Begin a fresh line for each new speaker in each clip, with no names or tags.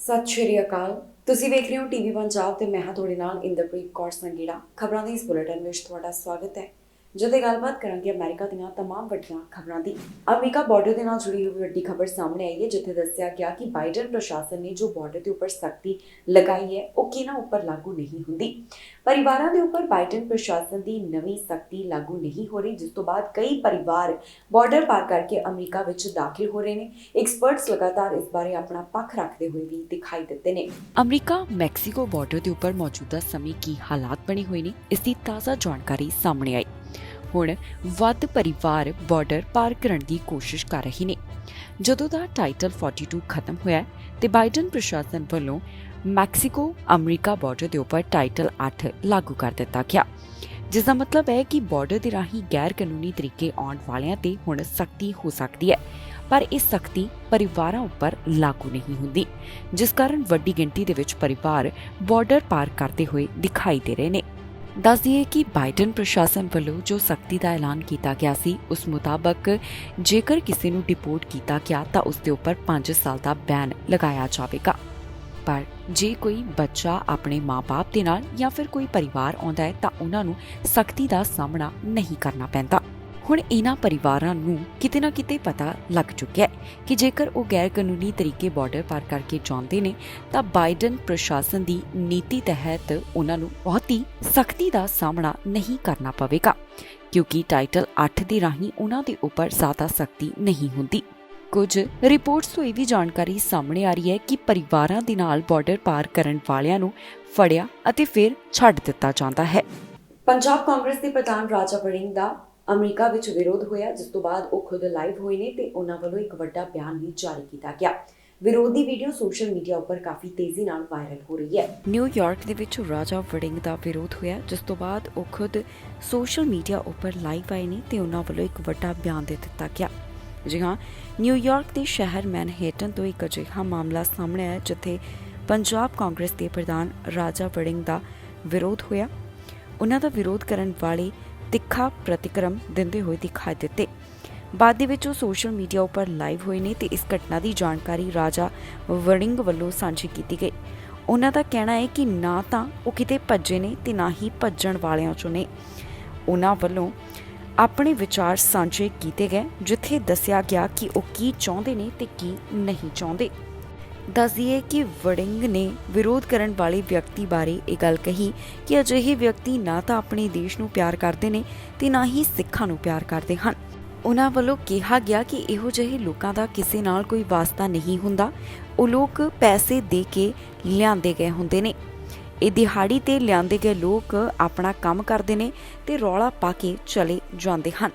ਸਤਿ ਸ਼੍ਰੀ ਅਕਾਲ। ਤੁਸੀਂ ਵੇਖ ਰਹੇ ਹੋ ਟੀਵੀ ਪੰਜਾਬ ਤੇ ਮੈਂ ਹਾਂ ਤੁਹਾਡੇ ਨਾਲ ਇੰਦਰਪ੍ਰੀਤ ਕੌਰ ਸੰਘੇੜਾ। ਖਬਰਾਂ ਦੇ ਇਸ ਬੁਲੇਟਿਨ ਵਿੱਚ ਤੁਹਾਡਾ ਸਵਾਗਤ ਹੈ। ਜਦੋਂ ਗੱਲਬਾਤ ਕਰਾਂਗੇ ਅਮਰੀਕਾ ਦੀਆਂ तमाम ਵੱਡੀਆਂ ਖਬਰਾਂ ਦੀ। ਅਮਰੀਕਾ ਬਾਰਡਰ ਦੇ ਨਾਲ ਜੁੜੀ ਹੋਈ ਵੱਡੀ ਖਬਰ ਸਾਹਮਣੇ ਆਈ ਹੈ, ਜਿੱਥੇ ਦੱਸਿਆ ਗਿਆ ਕਿ ਬਾਈਡਨ ਪ੍ਰਸ਼ਾਸਨ ਨੇ ਜੋ ਬਾਰਡਰ ਦੇ ਉੱਪਰ ਸਖਤੀ ਲਗਾਈ ਹੈ ਉਹ ਕਿਹਨਾਂ ਉੱਪਰ ਲਾਗੂ ਨਹੀਂ ਹੁੰਦੀ। ਪਰਿਵਾਰਾਂ ਦੇ ਉੱਪਰ ਬਾਈਡਨ ਪ੍ਰਸ਼ਾਸਨ ਦੀ ਨਵੀਂ ਸਖਤੀ ਲਾਗੂ ਨਹੀਂ ਹੋ ਰਹੀ, ਜਿਸ ਤੋਂ ਬਾਅਦ ਕਈ ਪਰਿਵਾਰ ਬਾਰਡਰ ਪਾਰ ਕਰਕੇ ਅਮਰੀਕਾ ਵਿੱਚ ਦਾਖਲ ਹੋ ਰਹੇ ਨੇ। ਐਕਸਪਰਟਸ ਲਗਾਤਾਰ ਇਸ ਬਾਰੇ ਆਪਣਾ ਪੱਖ ਰੱਖਦੇ ਹੋਏ ਵੀ ਦਿਖਾਈ ਦਿੱਤੇ ਨੇ।
ਅਮਰੀਕਾ ਮੈਕਸੀਕੋ ਬਾਰਡਰ ਦੇ ਉੱਪਰ ਮੌਜੂਦਾ ਸਮੇਂ ਕੀ ਹਾਲਾਤ ਬਣੇ ਹੋਏ ਨੇ, ਇਸ ਦੀ ਤਾਜ਼ਾ ਜਾਣਕਾਰੀ ਸਾਹਮਣੇ ਆਈ। ਹੁਣ ਵੱਧ ਪਰਿਵਾਰ ਬਾਰਡਰ ਪਾਰ ਕਰਨ ਦੀ ਕੋਸ਼ਿਸ਼ ਕਰ ਰਹੇ ਨੇ। ਜਦੋਂ ਦਾ ਟਾਈਟਲ 42 ਖਤਮ ਹੋਇਆ ਤੇ ਬਾਈਡਨ ਪ੍ਰਸ਼ਾਸਨ ਵੱਲੋਂ ਮੈਕਸੀਕੋ ਅਮਰੀਕਾ ਬਾਰਡਰ ਦੇ ਉੱਪਰ ਟਾਈਟਲ 8 ਲਾਗੂ ਕਰ ਦਿੱਤਾ ਗਿਆ, ਜਿਸ ਦਾ ਮਤਲਬ ਹੈ ਕਿ ਬਾਰਡਰ ਦੇ ਰਾਹੀਂ ਗੈਰ ਕਾਨੂੰਨੀ ਤਰੀਕੇ ਆਉਣ ਵਾਲਿਆਂ ਤੇ ਹੁਣ ਸਖਤੀ ਹੋ ਸਕਦੀ ਹੈ। ਪਰ ਇਹ ਸਖਤੀ ਪਰਿਵਾਰਾਂ ਉੱਪਰ ਲਾਗੂ ਨਹੀਂ ਹੁੰਦੀ, ਜਿਸ ਕਾਰਨ ਵੱਡੀ ਗਿਣਤੀ ਦੇ ਵਿੱਚ ਪਰਿਵਾਰ ਬਾਰਡਰ ਪਾਰ ਕਰਦੇ ਹੋਏ ਦਿਖਾਈ ਦੇ ਰਹੇ ਨੇ। ਦੱਸ ਦਈਏ ਕਿ ਬਾਈਡਨ ਪ੍ਰਸ਼ਾਸਨ ਵੱਲੋਂ ਜੋ ਸਖਤੀ ਦਾ ਐਲਾਨ ਕੀਤਾ ਗਿਆ ਸੀ, ਉਸ ਮੁਤਾਬਕ ਜੇਕਰ ਕਿਸੇ ਨੂੰ ਡਿਪੋਰਟ ਕੀਤਾ ਗਿਆ ਤਾਂ ਉਸ ਦੇ ਉੱਪਰ 5 ਸਾਲ ਦਾ ਬੈਨ ਲਗਾਇਆ ਜਾਵੇਗਾ। ਪਰ ਜੇ ਕੋਈ ਬੱਚਾ ਆਪਣੇ ਮਾਂ-ਬਾਪ ਦੇ ਨਾਲ ਜਾਂ ਫਿਰ ਕੋਈ ਪਰਿਵਾਰ ਆਉਂਦਾ ਹੈ ਤਾਂ ਉਹਨਾਂ ਨੂੰ ਸਖਤੀ ਦਾ ਸਾਹਮਣਾ ਨਹੀਂ ਕਰਨਾ ਪੈਂਦਾ। ਹੁਣ ਇਹਨਾਂ ਪਰਿਵਾਰਾਂ ਨੂੰ ਕਿਤੇ ਨਾ ਕਿਤੇ ਪਤਾ ਲੱਗ ਚੁੱਕਿਆ ਹੈ ਕਿ ਜੇਕਰ ਉਹ ਗੈਰ ਕਾਨੂੰਨੀ ਤਰੀਕੇ ਬਾਰਡਰ ਪਾਰ ਕਰਕੇ ਜਾਂਦੇ ਨੇ ਤਾਂ ਬਾਈਡਨ ਪ੍ਰਸ਼ਾਸਨ ਦੀ ਨੀਤੀ ਤਹਿਤ ਉਹਨਾਂ ਨੂੰ ਬਹੁਤੀ ਸਖਤੀ ਦਾ ਸਾਹਮਣਾ ਨਹੀਂ ਕਰਨਾ ਪਵੇਗਾ, ਕਿਉਂਕਿ ਟਾਈਟਲ 8 ਦੇ ਰਾਹੀਂ ਉਹਨਾਂ ਦੇ ਉੱਪਰ ਜ਼ਿਆਦਾ ਸਖਤੀ ਨਹੀਂ ਹੁੰਦੀ। ਕੁਝ ਰਿਪੋਰਟਸ ਤੋਂ ਇਹ ਵੀ ਜਾਣਕਾਰੀ ਸਾਹਮਣੇ ਆ ਰਹੀ ਹੈ ਕਿ ਪਰਿਵਾਰਾਂ ਦੇ ਨਾਲ ਬਾਰਡਰ ਪਾਰ ਕਰਨ ਵਾਲਿਆਂ ਨੂੰ ਫੜਿਆ ਅਤੇ ਫਿਰ ਛੱਡ ਦਿੱਤਾ ਜਾਂਦਾ ਹੈ।
ਪੰਜਾਬ ਕਾਂਗਰਸ ਦੇ ਪ੍ਰਧਾਨ ਰਾਜਾ ਵੜਿੰਗ ਦਾ ਅਮਰੀਕਾ ਵਿੱਚ ਵਿਰੋਧ ਹੋਇਆ, ਜਿਸ ਤੋਂ ਬਾਅਦ ਉਹ ਖੁਦ ਲਾਈਵ ਹੋਏ ਨੇ ਤੇ ਉਹਨਾਂ ਵੱਲੋਂ ਇੱਕ ਵੱਡਾ ਬਿਆਨ ਵੀ ਜਾਰੀ ਕੀਤਾ ਗਿਆ। ਵਿਰੋਧ ਦੀ ਵੀਡੀਓ ਸੋਸ਼ਲ ਮੀਡੀਆ ਉੱਪਰ ਕਾਫੀ ਤੇਜ਼ੀ ਨਾਲ ਵਾਇਰਲ ਹੋ ਰਹੀ ਹੈ।
ਨਿਊਯਾਰਕ ਦੇ ਵਿੱਚ ਰਾਜਾ ਵੜਿੰਗ ਦਾ ਵਿਰੋਧ ਹੋਇਆ, ਜਿਸ ਤੋਂ ਬਾਅਦ ਉਹ ਖੁਦ ਸੋਸ਼ਲ ਮੀਡੀਆ ਉੱਪਰ ਲਾਈਵ ਆਏ ਨੇ ਤੇ ਉਹਨਾਂ ਵੱਲੋਂ ਇੱਕ ਵੱਡਾ ਬਿਆਨ ਦੇ ਦਿੱਤਾ ਗਿਆ। ਜੀ ਹਾਂ, ਨਿਊਯਾਰਕ ਦੇ ਸ਼ਹਿਰ ਮੈਨਹੈਟਨ ਤੋਂ ਇੱਕ ਅਜਿਹਾ ਮਾਮਲਾ ਸਾਹਮਣੇ ਆਇਆ ਜਿੱਥੇ ਪੰਜਾਬ ਕਾਂਗਰਸ ਦੇ ਪ੍ਰਧਾਨ ਰਾਜਾ ਵੜਿੰਗ ਦਾ ਵਿਰੋਧ ਹੋਇਆ। ਉਹਨਾਂ ਦਾ ਵਿਰੋਧ ਕਰਨ ਵਾਲੇ ਤਿੱਖਾ ਪ੍ਰਤੀਕਰਮ ਦਿੰਦੇ ਹੋਏ ਦਿਖਾਈ ਦਿੱਤੇ। ਬਾਅਦ ਦੇ ਵਿੱਚ ਉਹ ਸੋਸ਼ਲ ਮੀਡੀਆ ਉੱਪਰ ਲਾਈਵ ਹੋਏ ਨੇ ਤੇ ਇਸ ਘਟਨਾ ਦੀ ਜਾਣਕਾਰੀ ਰਾਜਾ ਵੜਿੰਗ ਵੱਲੋਂ ਸਾਂਝੀ ਕੀਤੀ ਗਈ। ਉਹਨਾਂ ਦਾ ਕਹਿਣਾ ਹੈ ਕਿ ਨਾ ਤਾਂ ਉਹ ਕਿਤੇ ਭੱਜੇ ਨੇ ਤੇ ਨਾ ਹੀ ਭੱਜਣ ਵਾਲਿਆਂ ਚੋਂ ਨੇ। ਉਹਨਾਂ ਵੱਲੋਂ ਆਪਣੇ ਵਿਚਾਰ ਸਾਂਝੇ ਕੀਤੇ ਗਏ, ਜਿੱਥੇ ਦੱਸਿਆ ਗਿਆ ਕਿ ਉਹ ਕੀ ਚਾਹੁੰਦੇ ਨੇ ਤੇ ਕੀ ਨਹੀਂ ਚਾਹੁੰਦੇ। ਦੱਸ ਦਈਏ ਕਿ ਵੜਿੰਗ ਨੇ ਵਿਰੋਧ ਕਰਨ ਵਾਲੇ ਵਿਅਕਤੀ ਬਾਰੇ ਇਹ ਗੱਲ ਕਹੀ ਕਿ ਅਜਿਹੇ ਵਿਅਕਤੀ ਨਾ ਤਾਂ ਆਪਣੇ ਦੇਸ਼ ਨੂੰ ਪਿਆਰ ਕਰਦੇ ਨੇ ਤੇ ਨਾ ਹੀ ਸਿੱਖਾਂ ਨੂੰ ਪਿਆਰ ਕਰਦੇ ਹਨ। ਉਹਨਾਂ ਵੱਲੋਂ ਕਿਹਾ ਗਿਆ ਕਿ ਇਹੋ ਜਿਹੇ ਲੋਕਾਂ ਦਾ ਕਿਸੇ ਨਾਲ ਕੋਈ ਵਾਸਤਾ ਨਹੀਂ ਹੁੰਦਾ। ਉਹ ਲੋਕ ਪੈਸੇ ਦੇ ਕੇ ਲਿਆਂਦੇ ਗਏ ਹੁੰਦੇ ਨੇ। ਇਹ ਦਿਹਾੜੀ ਤੇ ਲਿਆਂਦੇ ਗਏ ਲੋਕ ਆਪਣਾ ਕੰਮ ਕਰਦੇ ਨੇ ਤੇ ਰੌਲਾ ਪਾ ਕੇ ਚਲੇ ਜਾਂਦੇ ਹਨ।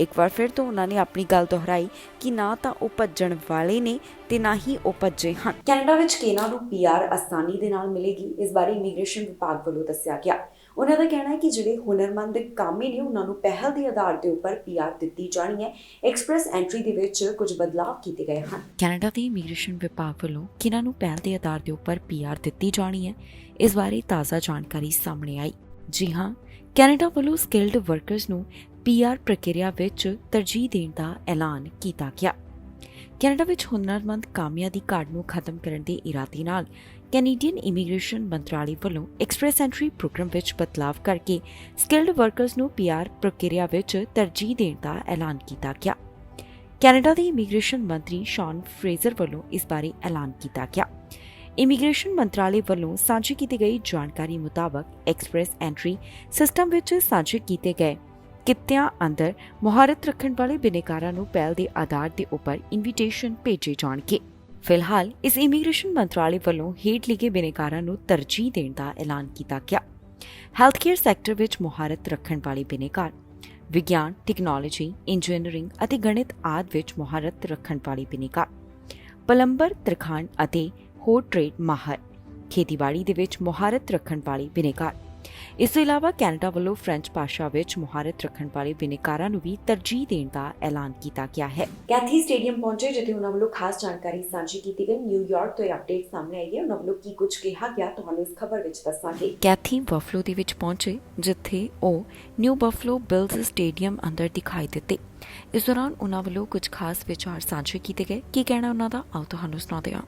ਇੱਕ ਵਾਰ ਫਿਰ ਤੋਂ ਉਹਨਾਂ ਨੇ ਆਪਣੀ ਗੱਲ ਦੁਹਰਾਈ ਕਿ ਨਾ ਤਾਂ ਉਹ ਭੱਜਣ ਵਾਲੇ ਨੇ ਤੇ ਨਾ ਹੀ ਉਹ ਭੱਜੇ ਹਨ।
ਕੈਨੇਡਾ ਵਿੱਚ ਕਿਹਨਾਂ ਨੂੰ ਪੀਆਰ ਆਸਾਨੀ ਦੇ ਨਾਲ ਮਿਲੇਗੀ, ਇਸ ਬਾਰੇ ਇਮੀਗ੍ਰੇਸ਼ਨ ਵਿਭਾਗ ਵੱਲੋਂ ਦੱਸਿਆ ਗਿਆ। ਉਹਨਾਂ ਦਾ ਕਹਿਣਾ ਹੈ ਕਿ ਜਿਹੜੇ ਹੁਨਰਮੰਦ ਕਾਮੇ ਨੇ ਉਹਨਾਂ ਨੂੰ ਪਹਿਲ ਦੇ ਆਧਾਰ ਦੇ ਉੱਪਰ ਪੀਆਰ ਦਿੱਤੀ ਜਾਣੀ ਹੈ। ਐਕਸਪ੍ਰੈਸ ਐਂਟਰੀ ਦੇ ਵਿੱਚ ਕੁਝ ਬਦਲਾਅ ਕੀਤੇ ਗਏ ਹਨ।
ਕੈਨੇਡਾ ਦੇ ਇਮੀਗ੍ਰੇਸ਼ਨ ਵਿਭਾਗ ਵੱਲੋਂ ਕਿਹਨਾਂ ਨੂੰ ਪਹਿਲ ਦੇ ਆਧਾਰ ਦੇ ਉੱਪਰ ਪੀਆਰ ਦਿੱਤੀ ਜਾਣੀ ਹੈ, ਇਸ ਬਾਰੇ ਤਾਜ਼ਾ ਜਾਣਕਾਰੀ ਸਾਹਮਣੇ ਆਈ। ਜੀ ਹਾਂ, ਕੈਨੇਡਾ ਵੱਲੋਂ ਸਕਿਲਡ ਵਰਕਰਸ ਨੂੰ ਪੀਆਰ ਪ੍ਰਕਿਰਿਆ ਵਿੱਚ ਤਰਜੀਹ ਦੇਣ ਦਾ ਐਲਾਨ ਕੀਤਾ ਗਿਆ। ਕੈਨੇਡਾ ਵਿੱਚ ਹੁਨਰਮੰਦ ਕਾਮਿਆਂ ਦੀ ਘਾਟ ਨੂੰ ਖਤਮ ਕਰਨ ਦੇ ਇਰਾਦੇ ਨਾਲ ਕੈਨੇਡੀਅਨ ਇਮੀਗ੍ਰੇਸ਼ਨ ਮੰਤਰਾਲੇ ਵੱਲੋਂ ਐਕਸਪ੍ਰੈਸ ਐਂਟਰੀ ਪ੍ਰੋਗਰਾਮ ਵਿੱਚ ਬਦਲਾਵ ਕਰਕੇ ਸਕਿਲਡ ਵਰਕਰਸ ਨੂੰ ਪੀਆਰ ਪ੍ਰਕਿਰਿਆ ਵਿੱਚ ਤਰਜੀਹ ਦੇਣ ਦਾ ਐਲਾਨ ਕੀਤਾ ਗਿਆ। ਕੈਨੇਡਾ ਦੇ ਇਮੀਗ੍ਰੇਸ਼ਨ ਮੰਤਰੀ ਸ਼ੌਨ ਫਰੇਜ਼ਰ ਵੱਲੋਂ ਇਸ ਬਾਰੇ ਐਲਾਨ ਕੀਤਾ ਗਿਆ। ਇਮੀਗ੍ਰੇਸ਼ਨ ਮੰਤਰਾਲੇ ਵੱਲੋਂ ਸਾਂਝੀ ਕੀਤੀ ਗਈ ਜਾਣਕਾਰੀ ਮੁਤਾਬਕ ਐਕਸਪ੍ਰੈਸ ਐਂਟਰੀ ਸਿਸਟਮ ਵਿੱਚ ਸਾਂਝੇ ਕੀਤੇ ਗਏ ਕਿੱਤਿਆਂ ਅੰਦਰ ਮੁਹਾਰਤ ਰੱਖਣ ਵਾਲੇ ਬਿਨੇਕਾਰਾਂ ਨੂੰ ਪਹਿਲ ਦੇ ਆਧਾਰ ਦੇ ਉੱਪਰ ਇਨਵੀਟੇਸ਼ਨ ਭੇਜੇ ਜਾਣਗੇ। ਫਿਲਹਾਲ ਇਸ ਇਮੀਗ੍ਰੇਸ਼ਨ ਮੰਤਰਾਲੇ ਵੱਲੋਂ ਹੇਠ ਲਿਖੇ ਬਿਨੇਕਾਰਾਂ ਨੂੰ ਤਰਜੀਹ ਦੇਣ ਦਾ ਐਲਾਨ ਕੀਤਾ ਗਿਆ। ਹੈਲਥ ਕੇਅਰ ਸੈਕਟਰ ਵਿੱਚ ਮੁਹਾਰਤ ਰੱਖਣ ਵਾਲੇ ਬਿਨੇਕਾਰ, ਵਿਗਿਆਨ, ਟੈਕਨੋਲੋਜੀ, ਇੰਜੀਨੀਅਰਿੰਗ ਅਤੇ ਗਣਿਤ ਆਦਿ ਵਿੱਚ ਮੁਹਾਰਤ ਰੱਖਣ ਵਾਲੇ ਬਿਨੇਕਾਰ, ਪਲੰਬਰ, ਤਰਖਾਣ ਅਤੇ ਹੋਰ ਟ੍ਰੇਡ ਮਾਹਰ, ਖੇਤੀਬਾੜੀ ਦੇ ਵਿੱਚ ਮੁਹਾਰਤ ਰੱਖਣ ਵਾਲੇ ਬਿਨੇਕਾਰ। ਇਸ ਤੋਂ ਇਲਾਵਾ ਕੈਨੇਡਾ ਵੱਲੋਂ ਫ੍ਰੈਂਚ ਭਾਸ਼ਾ ਵਿੱਚ ਮੁਹਾਰਤ ਰੱਖਣ ਵਾਲੇ ਬਿਨੇਕਾਰਾਂ ਨੂੰ ਵੀ ਤਰਜੀਹ ਦੇਣ ਦਾ ਐਲਾਨ ਕੀਤਾ ਗਿਆ ਹੈ।
ਕੈਥੀ ਸਟੇਡੀਅਮ ਪਹੁੰਚੇ, ਜਿੱਥੇ ਉਹਨਾਂ ਵੱਲੋਂ ਖਾਸ ਜਾਣਕਾਰੀ ਸਾਂਝੀ ਕੀਤੀ ਗਈ। ਨਿਊਯਾਰਕ ਤੋਂ ਇਹ ਅਪਡੇਟ ਸਾਹਮਣੇ ਆਈ ਹੈ। ਉਹਨਾਂ ਵੱਲੋਂ ਕੀ ਕੁਝ ਕਿਹਾ ਗਿਆ ਤੁਹਾਨੂੰ ਇਸ ਖਬਰ ਵਿੱਚ ਦੱਸਾਂਗੇ।
ਕੈਥੀ ਬਫਲੋ ਦੇ ਵਿੱਚ ਪਹੁੰਚੇ, ਜਿੱਥੇ ਉਹ ਨਿਊ ਬਫਲੋ ਬਿਲਜ਼ ਸਟੇਡੀਅਮ ਅੰਦਰ ਦਿਖਾਈ ਦਿੱਤੇ। ਇਸ ਦੌਰਾਨ ਉਹਨਾਂ ਵੱਲੋਂ ਕੁਝ ਖਾਸ ਵਿਚਾਰ ਸਾਂਝੇ ਕੀਤੇ ਗਏ। ਕੀ ਕਹਿਣਾ ਉਹਨਾਂ ਦਾ, ਆਓ ਤੁਹਾਨੂੰ ਸੁਣਾਉਂਦੇ ਹਾਂ।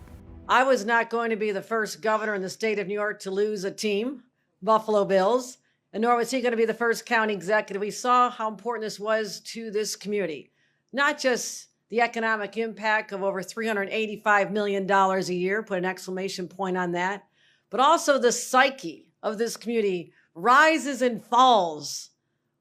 I was not going to be the first governor in the state of New York to lose a team, Buffalo Bills, and nor was he going to be the first county executive. We saw how important this was to this community, not just the economic impact of over $385 million a year, put an exclamation point on that, but also the psyche of this community rises and falls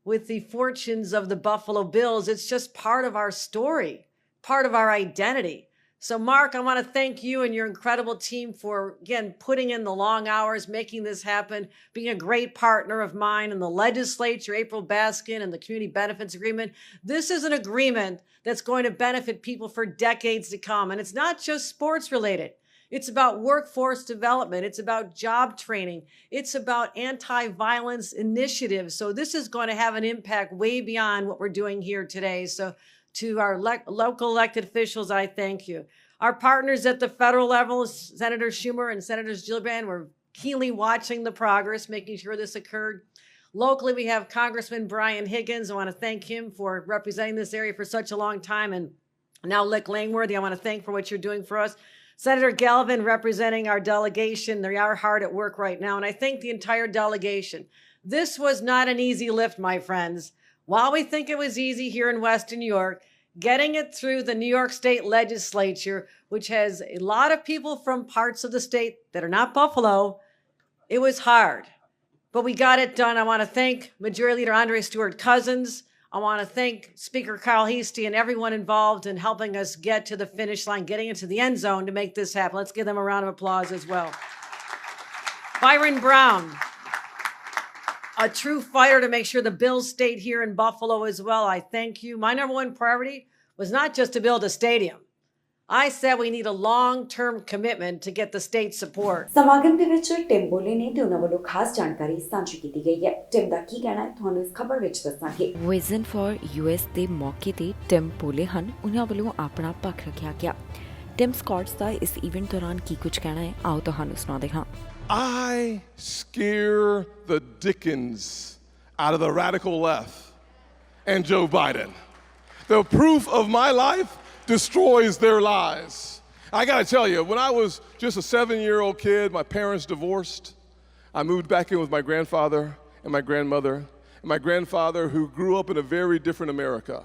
with the fortunes of the Buffalo Bills. It's just part of our story, part of our identity. So, Mark, I want to thank you and your incredible team for, again, putting in the long hours, making this happen, being a great partner of mine in the legislature, April Baskin, and the Community Benefits Agreement. This is an agreement that's going to benefit people for decades to come. And it's not just sports related. It's about workforce development. It's about job training. It's about anti-violence initiatives. So this is going to have an impact way beyond what we're doing here today. So to our local elected officials, I thank you. Our partners at the federal level, Senator Schumer and Senators Gillibrand, were keenly watching the progress, making sure this occurred. Locally, we have Congressman Brian Higgins. I want to thank him for representing this area for such a long time. And now Lick Langworthy, I want to thank for what you're doing for us. Senator Galvin representing our delegation. They are hard at work right now. And I thank the entire delegation. This was not an easy lift, my friends. While we think it was easy here in Western New York, getting it through the New York State Legislature, which has a lot of people from parts of the state that are not Buffalo, it was hard. But we got it done. I want to thank Majority Leader Andre Stewart Cousins. I want to thank Speaker Carl Heastie and everyone involved in helping us get to the finish line, getting into the end zone to make this happen. Let's give them a round of applause as well. Byron Brown, a true fighter to make sure the Bills stayed here in Buffalo as well. I thank you. My number one priority was not just to build a stadium. I said we need a long-term commitment to get the state support.
ਸਮਾਗਮ ਦੇ ਵਿੱਚ Tim ਬੋਲੇ ਨੇ ਤੇ ਉਹਨਾਂ ਵੱਲੋਂ ਖਾਸ ਜਾਣਕਾਰੀ ਸਾਂਝੀ ਕੀਤੀ ਗਈ ਹੈ। ਟਿਮ ਦਾ ਕੀ ਕਹਿਣਾ ਹੈ ਤੁਹਾਨੂੰ ਇਸ ਖਬਰ ਵਿੱਚ ਦੱਸਾਂਗੇ।
ਵਿਜ਼ਨ ਫॉर ਯੂਐਸ ਦੇ ਮੌਕੇ ਤੇ ਟਿਮ ਬੋਲੇ ਹਨ, ਉਹਨਾਂ ਵੱਲੋਂ ਆਪਣਾ ਪੱਖ ਰੱਖਿਆ ਗਿਆ। ਟਿਮ ਸਕਾਟਸ ਦਾ ਇਸ ਇਵੈਂਟ ਦੌਰਾਨ ਕੀ ਕੁਝ ਕਹਿਣਾ ਹੈ, ਆਓ ਤੁਹਾਨੂੰ ਸੁਣਾਉਂਦੇ ਹਾਂ।
I scare the dickens out of the radical left and Joe Biden. The proof of my life destroys their lives. I gotta tell you, when I was just a 7-year-old kid, my parents divorced. I moved back in with my grandfather and my grandmother. And my grandfather, who grew up in a very different America,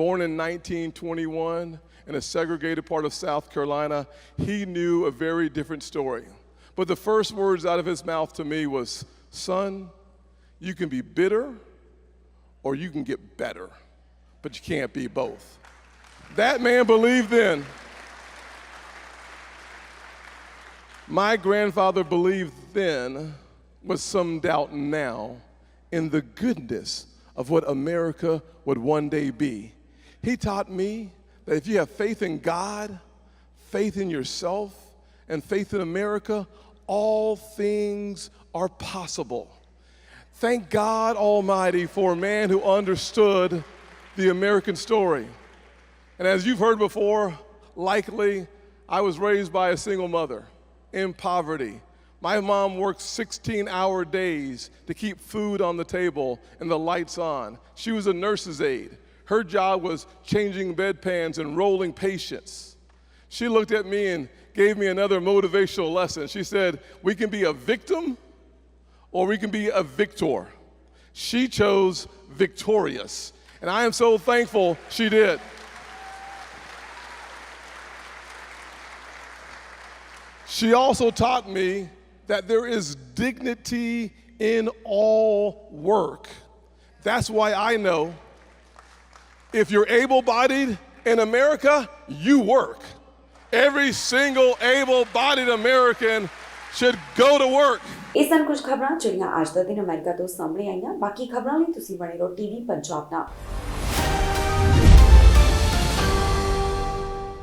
born in 1921 in a segregated part of South Carolina, he knew a very different story. But the first words out of his mouth to me was, son, you can be bitter or you can get better, but you can't be both. That man believed then. My grandfather believed then, with some doubt now, in the goodness of what America would one day be. He taught me that if you have faith in God, faith in yourself, and faith in America, all things are possible. Thank God Almighty for a man who understood the American story. And as you've heard before, likely, I was raised by a single mother in poverty. My mom worked 16-hour days to keep food on the table and the lights on. She was a nurse's aide. Her job was changing bedpans and rolling patients. She looked at me and gave me another motivational lesson. She said, we can be a victim or we can be a victor. She chose victorious. And I am so thankful she did. She also taught me that there is dignity in all work. That's why I know if you're able-bodied in America, you work. Every single able-bodied American should go to work.
ਇਹ ਸਨ ਕੁਝ ਖਬਰਾਂ ਜਿਹੜੀਆਂ ਅੱਜ ਦਾ ਦਿਨ America ਤੋਂ ਸਾਹਮਣੇ ਆਈਆਂ। ਬਾਕੀ ਖਬਰਾਂ ਲਈ ਤੁਸੀਂ ਬਣੇ ਰਹੋ ਟੀਵੀ ਪੰਜਾਬ ਨਾਲ।